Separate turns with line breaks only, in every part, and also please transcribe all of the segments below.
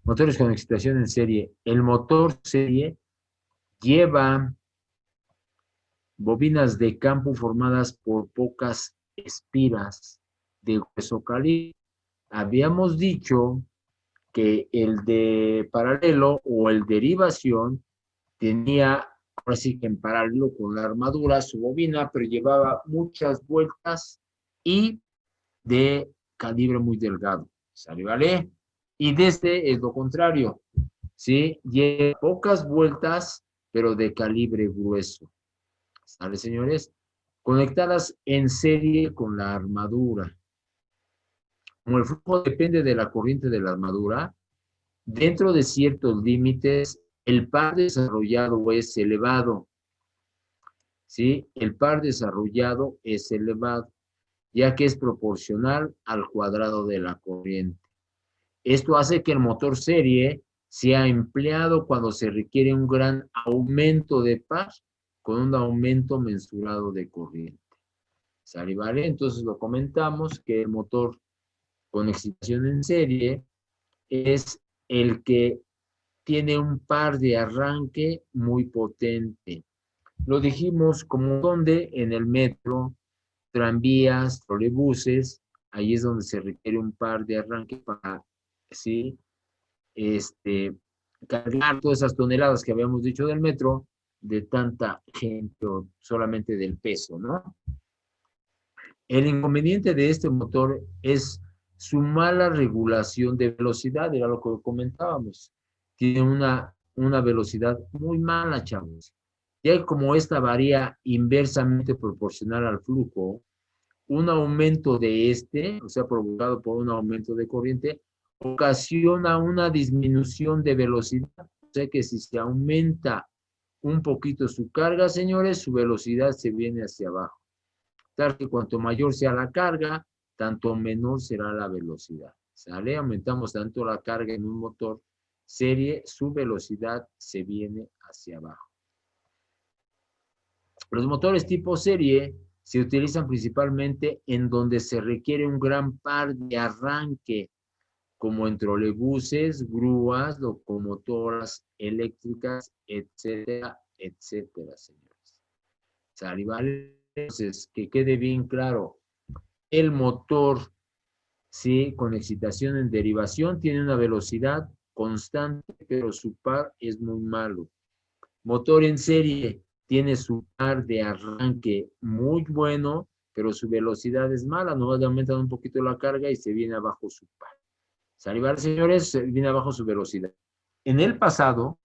Motores con excitación en serie. El motor serie lleva bobinas de campo formadas por pocas espiras de hueso calibre. Habíamos dicho que el de paralelo o el derivación tenía, ahora sí que en paralelo con la armadura, su bobina, pero llevaba muchas vueltas y de calibre muy delgado. ¿Sale, vale? Y de este es lo contrario, ¿sí? Lleva pocas vueltas, pero de calibre grueso. ¿Sale, señores? Conectadas en serie con la armadura. Como el flujo depende de la corriente de la armadura, dentro de ciertos límites, el par desarrollado es elevado, ¿sí? El par desarrollado es elevado, ya que es proporcional al cuadrado de la corriente. Esto hace que el motor serie sea empleado cuando se requiere un gran aumento de par con un aumento mensurado de corriente. ¿Sale, vale? Entonces lo comentamos que el motor con excitación en serie es el que tiene un par de arranque muy potente. Lo dijimos como donde en el metro, tranvías, trolebuses, ahí es donde se requiere un par de arranque para, ¿sí? Cargar todas esas toneladas que habíamos dicho del metro, de tanta gente o solamente del peso, ¿no? El inconveniente de este motor es su mala regulación de velocidad, era lo que comentábamos. Tiene una velocidad muy mala, chavos. Ya como esta varía inversamente proporcional al flujo, un aumento de este, o sea, provocado por un aumento de corriente, ocasiona una disminución de velocidad. O sea que si se aumenta un poquito su carga, señores, su velocidad se viene hacia abajo. Tal que cuanto mayor sea la carga, tanto menor será la velocidad. ¿Sale? Aumentamos tanto la carga en un motor serie, su velocidad se viene hacia abajo. Los motores tipo serie se utilizan principalmente en donde se requiere un gran par de arranque, como en trolebuses, grúas, locomotoras eléctricas, etcétera, etcétera, señores. ¿Sale? ¿Vale? Entonces, que quede bien claro, el motor, ¿sí? Con excitación en derivación tiene una velocidad constante, pero su par es muy malo. Motor en serie tiene su par de arranque muy bueno, pero su velocidad es mala, nomás le aumentan un poquito la carga y se viene abajo su par. ¿Sale, señores? Se viene abajo su velocidad. En el pasado,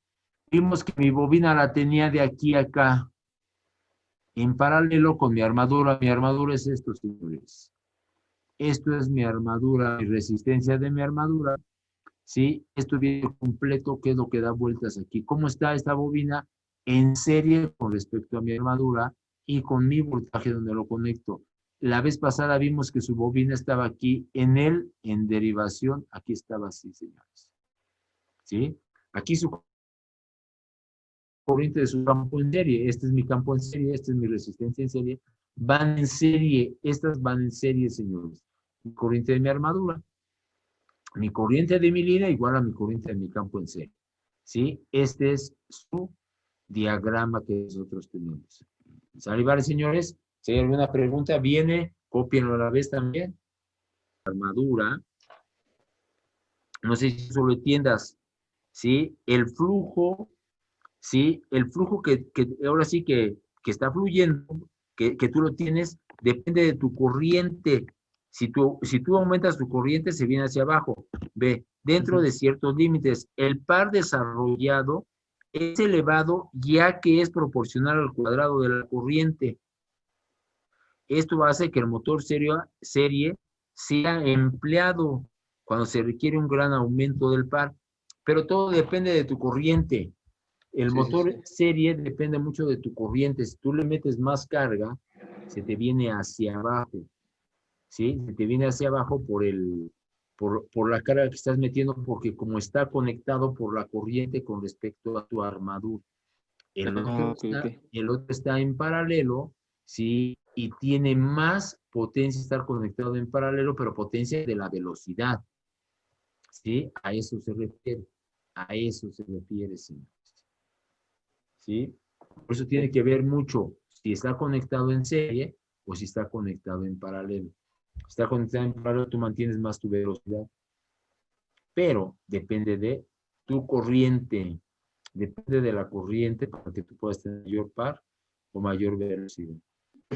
vimos que mi bobina la tenía de aquí a acá, en paralelo con mi armadura. Mi armadura es esto, señores. Esto es mi armadura, mi resistencia de mi armadura, ¿sí? Esto viene completo, que es lo que da vueltas aquí. ¿Cómo está esta bobina? En serie con respecto a mi armadura y con mi voltaje donde lo conecto. La vez pasada vimos que su bobina estaba aquí en derivación, aquí estaba así, señores. ¿Sí? Aquí su corriente de su campo en serie. Este es mi campo en serie, esta es mi resistencia en serie. Van en serie, estas van en serie, señores. Mi corriente de mi armadura. Mi corriente de mi línea igual a mi corriente de mi campo en serie. ¿Sí? Este es su diagrama que nosotros tenemos. ¿Sale, vale, señores? Si hay alguna pregunta, viene, cópienlo a la vez también. Armadura. No sé si solo entiendas, ¿sí? El flujo, ¿sí? El flujo que ahora sí que está fluyendo, que tú lo tienes, depende de tu corriente. Si tú aumentas tu corriente, se viene hacia abajo. Ve, dentro de ciertos límites, el par desarrollado es elevado ya que es proporcional al cuadrado de la corriente. Esto hace que el motor serie sea empleado cuando se requiere un gran aumento del par, pero todo depende de tu corriente. El
Sí, sí,
motor
sí.
serie depende mucho de tu corriente. Si tú le metes más carga, se te viene hacia abajo, ¿sí? Se te viene hacia abajo por la carga que estás metiendo, porque como está conectado por la corriente con respecto a tu armadura. El
Ah,
otro
ok, ok.
está, el otro está en paralelo, ¿sí? Y tiene más potencia estar conectado en paralelo, pero potencia de la velocidad. ¿Sí? A eso se refiere. A eso se refiere, señores. ¿Sí? Por eso tiene que ver mucho si está conectado en serie o si está conectado en paralelo. Si está conectado en paralelo, tú mantienes más tu velocidad. Pero depende de tu corriente. Depende de la corriente para que tú puedas tener mayor par o mayor velocidad.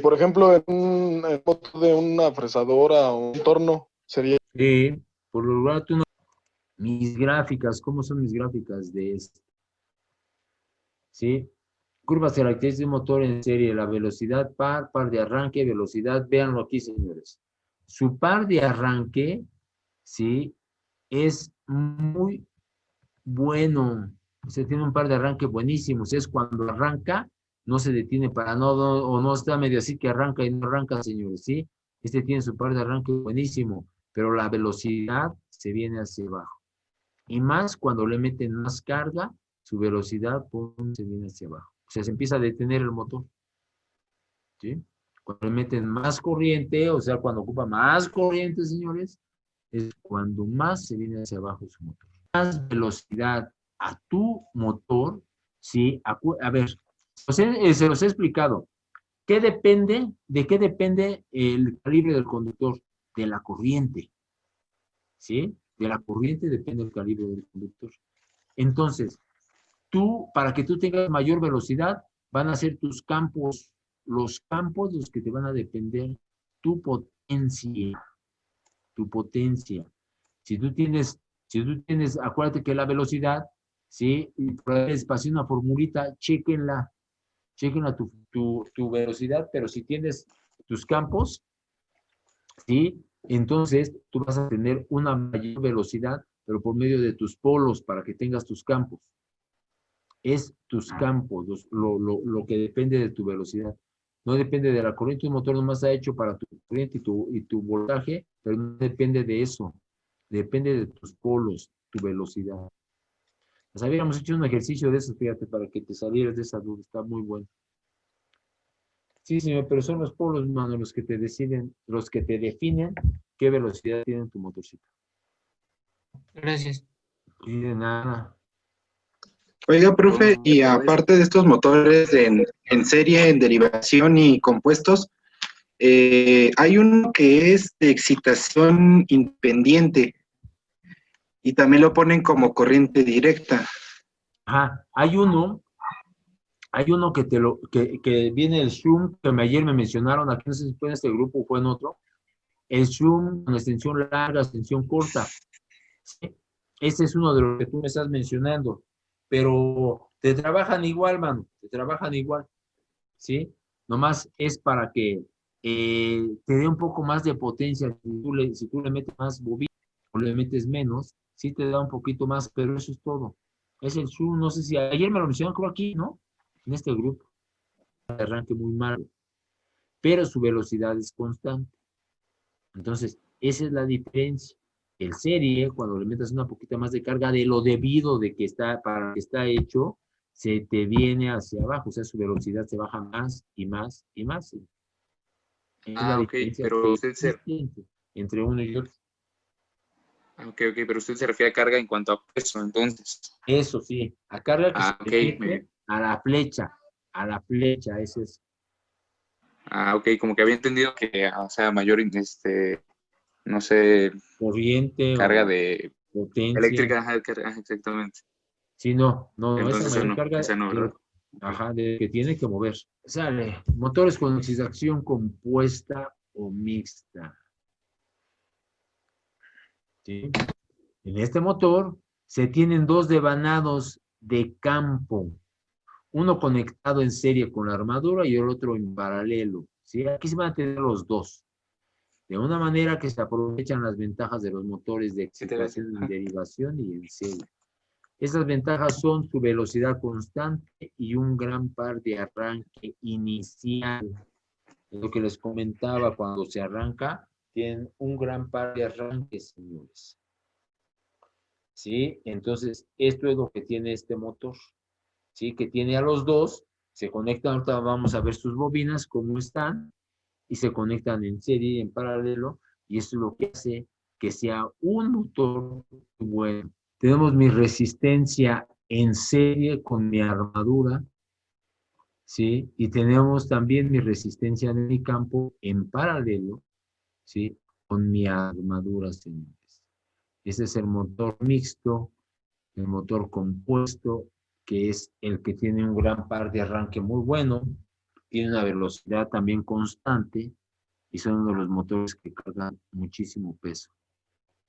Por ejemplo, en un motor de una fresadora o un torno, sería.
Por lo general, tú no. Mis gráficas, ¿cómo son mis gráficas de esto? ¿Sí? Curvas características de motor en serie, la velocidad par, par de arranque, velocidad, véanlo aquí, señores. Su par de arranque, ¿sí? Es muy bueno. Usted tiene un par de arranque buenísimos. Es cuando arranca, no se detiene para o no está medio así que arranca y no arranca, señores, ¿sí? Este tiene su par de arranque buenísimo, pero la velocidad se viene hacia abajo. Y más cuando le meten más carga, su velocidad se viene hacia abajo. O sea, se empieza a detener el motor. ¿Sí? Cuando le meten más corriente, o sea, cuando ocupa más corriente, señores, es cuando más se viene hacia abajo su motor. Más velocidad a tu motor, ¿sí? A ver, se los he explicado. ¿De qué depende el calibre del conductor? De la corriente, ¿sí? De la corriente depende el calibre del conductor. Entonces, para que tú tengas mayor velocidad, van a ser tus campos, los campos los que te van a depender tu potencia, tu potencia. Si tú tienes, acuérdate que la velocidad, ¿sí? Y por ahí les pasé una formulita, chequenla tu velocidad, pero si tienes tus campos, ¿sí? Entonces tú vas a tener una mayor velocidad, pero por medio de tus polos para que tengas tus campos. Es tus campos, lo que depende de tu velocidad. No depende de la corriente, un motor nomás está hecho para tu corriente y tu voltaje, pero no depende de eso. Depende de tus polos, tu velocidad. Pues habíamos hecho un ejercicio de eso, fíjate, para que te salieras de esa duda, está muy bueno. Sí, señor, pero son los polos, mano, los que te deciden, los que te definen qué velocidad tiene tu motorcito.
Gracias.
Y de nada.
Oiga, profe, y aparte de estos motores en serie, en derivación y compuestos, hay uno que es de excitación independiente y también lo ponen como corriente directa.
Ajá, hay uno que viene el Zoom, que ayer me mencionaron, aquí no sé si fue en este grupo o fue en otro, el Zoom con extensión larga, extensión corta. ¿Sí? Ese es uno de los que tú me estás mencionando, pero te trabajan igual, mano, te trabajan igual, ¿sí? Nomás es para que te dé un poco más de potencia, si tú le metes más bobina o le metes menos, sí te da un poquito más, pero eso es todo. Es el Zoom, no sé si ayer me lo mencionaron, creo aquí, ¿no? En este grupo, arranque muy mal, pero su velocidad es constante. Entonces, esa es la diferencia. El serie, cuando le metas una poquita más de carga de lo debido de que para que está hecho, se te viene hacia abajo, o sea, su velocidad se baja más y más y más. Es la
Ok,
diferencia
pero
que
usted se,
existe entre uno y otro.
pero usted se refiere a carga en cuanto a peso, entonces.
Eso sí, a carga que se
Ok,
le mete a la flecha, ese es.
ok, como que había entendido que, o sea, mayor, no sé,
Corriente
carga
o
de
potencia.
eléctrica, ajá, exactamente.
Sí, no, esa
Entonces
mayor carga
esa no, ¿verdad? Ok.
de que tiene que mover. Sale, motores con excitación compuesta o mixta. ¿Sí? En este motor se tienen dos devanados de campo, uno conectado en serie con la armadura y el otro en paralelo. ¿Sí? Aquí se van a tener los dos. De una manera que se aprovechan las ventajas de los motores de
Sí, te voy a decir.
excitación en derivación y en serie. Esas ventajas son su velocidad constante y un gran par de arranque inicial. Lo que les comentaba, cuando se arranca, tienen un gran par de arranques, señores. ¿Sí? Entonces, esto es lo que tiene este motor. ¿Sí? Que tiene a los dos, se conectan, ahorita vamos a ver sus bobinas, cómo están, y se conectan en serie y en paralelo, y eso es lo que hace que sea un motor bueno. Tenemos mi resistencia en serie con mi armadura, ¿sí? Y tenemos también mi resistencia de mi campo en paralelo, ¿sí? Con mi armadura, señores. Ese es el motor mixto, el motor compuesto, que es el que tiene un gran par de arranque muy bueno, tiene una velocidad también constante y son uno de los motores que cargan muchísimo peso.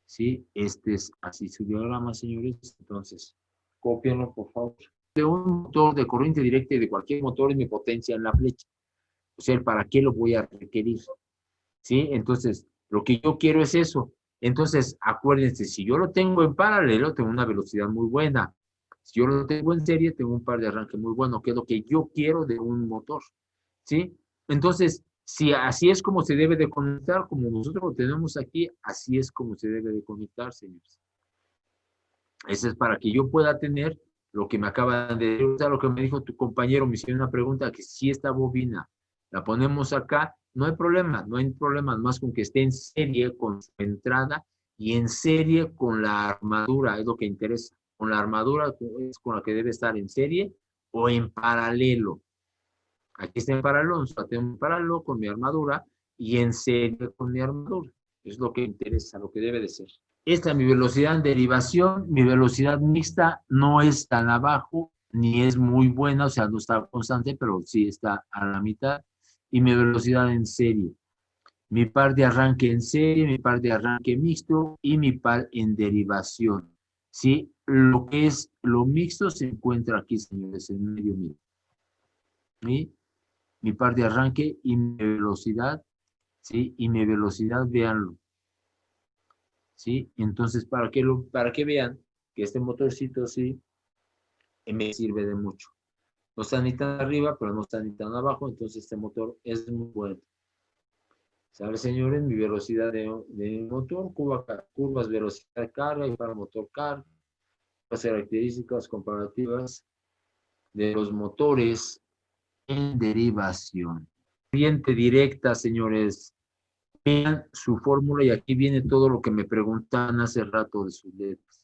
¿Sí? Este es así su diagrama, señores. Entonces, cópienlo, por favor. De un motor de corriente directa y de cualquier motor es mi potencia en la flecha. O sea, ¿para qué lo voy a requerir? ¿Sí? Entonces, lo que yo quiero es eso. Entonces, acuérdense, si yo lo tengo en paralelo, tengo una velocidad muy buena. Si yo lo tengo en serie, tengo un par de arranque muy bueno, que es lo que yo quiero de un motor. ¿Sí? Entonces, si así es como se debe de conectar, como nosotros lo tenemos aquí, así es como se debe de conectar, señores. Eso es para que yo pueda tener lo que me acaban de decir, o sea, lo que me dijo tu compañero, me hicieron una pregunta, que si esta bobina la ponemos acá, no hay problema, más con que esté en serie con su entrada y en serie con la armadura, es lo que interesa. Con la armadura es con la que debe estar en serie o en paralelo. Aquí está en paralelo, la tengo en paralelo con mi armadura y en serie con mi armadura. Es lo que interesa, lo que debe de ser. Esta es mi velocidad en derivación, mi velocidad mixta no es tan abajo, ni es muy buena, o sea, no está constante, pero sí está a la mitad. Y mi velocidad en serie. Mi par de arranque en serie, mi par de arranque mixto y mi par en derivación. ¿Sí? Lo que es lo mixto se encuentra aquí, señores, en medio mío. ¿Sí? Mi par de arranque y mi velocidad, ¿sí? Y mi velocidad, véanlo. ¿Sí? Entonces, para que vean que este motorcito, sí, me sirve de mucho. No está ni tan arriba, pero no está ni tan abajo, entonces este motor es muy bueno. ¿Sabe, señores? Mi velocidad de motor, curvas, velocidad de carga y para motor carga, las características comparativas de los motores en derivación. Corriente directa, señores. Vean su fórmula y aquí viene todo lo que me preguntaban hace rato de sus letras.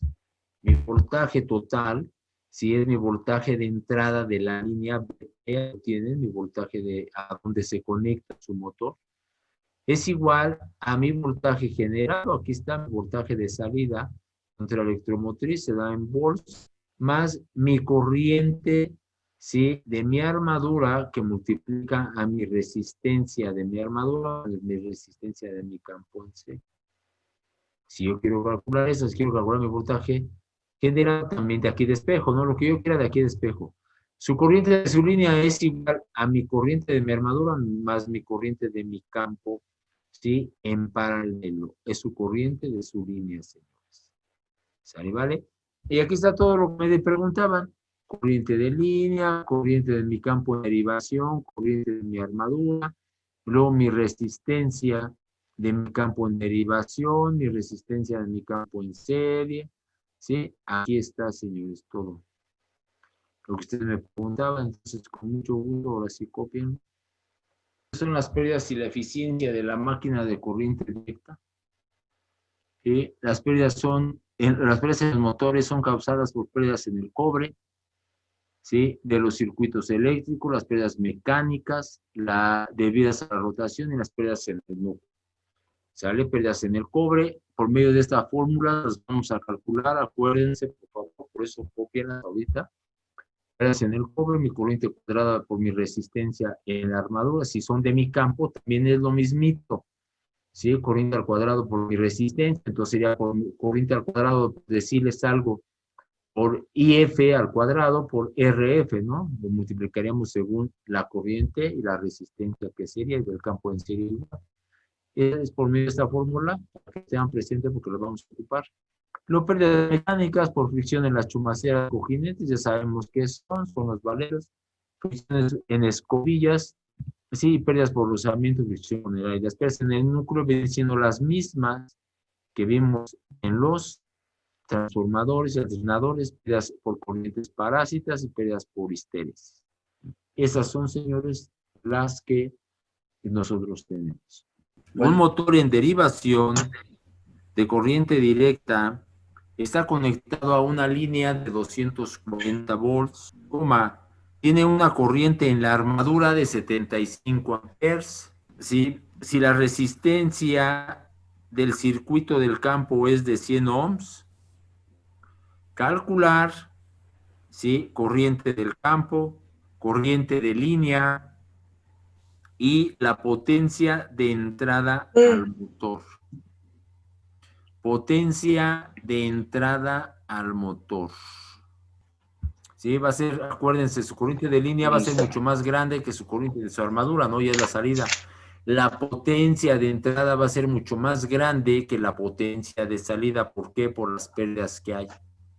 Mi voltaje total, si es mi voltaje de entrada de la línea B, tienen mi voltaje de a donde se conecta su motor, es igual a mi voltaje generado, aquí está mi voltaje de salida contra la electromotriz, se da en volts, más mi corriente, ¿sí? De mi armadura, que multiplica a mi resistencia de mi armadura, mi resistencia de mi campo en C. Si yo quiero calcular eso, si quiero calcular mi voltaje general también de aquí de espejo, ¿no? Lo que yo quiera de aquí de espejo. Su corriente de su línea es igual a mi corriente de mi armadura más mi corriente de mi campo, ¿sí? En paralelo. Es su corriente de su línea, señores. ¿Sale, vale? Y aquí está todo lo que me preguntaban. Corriente de línea, corriente de mi campo de derivación, corriente de mi armadura, luego mi resistencia de mi campo en derivación, mi resistencia de mi campo en serie, ¿sí? Aquí está, señores, todo lo que ustedes me preguntaban, entonces con mucho gusto, ahora sí copian. Son las pérdidas y la eficiencia de la máquina de corriente directa. Las pérdidas en los motores son causadas por pérdidas en el cobre, ¿sí? De los circuitos eléctricos, las pérdidas mecánicas, debidas a la rotación y las pérdidas en el núcleo. ¿Sale? Pérdidas en el cobre, por medio de esta fórmula las vamos a calcular, acuérdense, por favor, por eso copienlas ahorita. Pérdidas en el cobre, mi corriente cuadrada por mi resistencia en la armadura, si son de mi campo, también es lo mismito. ¿Sí? Corriente al cuadrado por mi resistencia, entonces sería por corriente al cuadrado, decirles algo, por IF al cuadrado por RF, ¿no? Lo multiplicaríamos según la corriente y la resistencia que sería y del campo en serie igual. Es por medio de esta fórmula, para que estén presentes porque lo vamos a ocupar. Luego pérdidas mecánicas por fricción en las chumaceras cojinetes, ya sabemos qué son los valeros, fricciones en escobillas, sí, pérdidas por rozamiento, fricción en el aire. Las pérdidas en el núcleo vienen siendo las mismas que vimos en los transformadores y alternadores, pérdidas por corrientes parásitas y pérdidas por histeres. Esas son, señores, las que nosotros tenemos. Un motor en derivación de corriente directa está conectado a una línea de 240 volts, tiene una corriente en la armadura de 75 amperes. Si la resistencia del circuito del campo es de 100 ohms, calcular, ¿sí?, corriente del campo, corriente de línea y la potencia de entrada al motor. Potencia de entrada al motor. Sí, va a ser, acuérdense, su corriente de línea va a ser mucho más grande que su corriente de su armadura, ¿no? Ya es la salida. La potencia de entrada va a ser mucho más grande que la potencia de salida. ¿Por qué? Por las pérdidas que hay.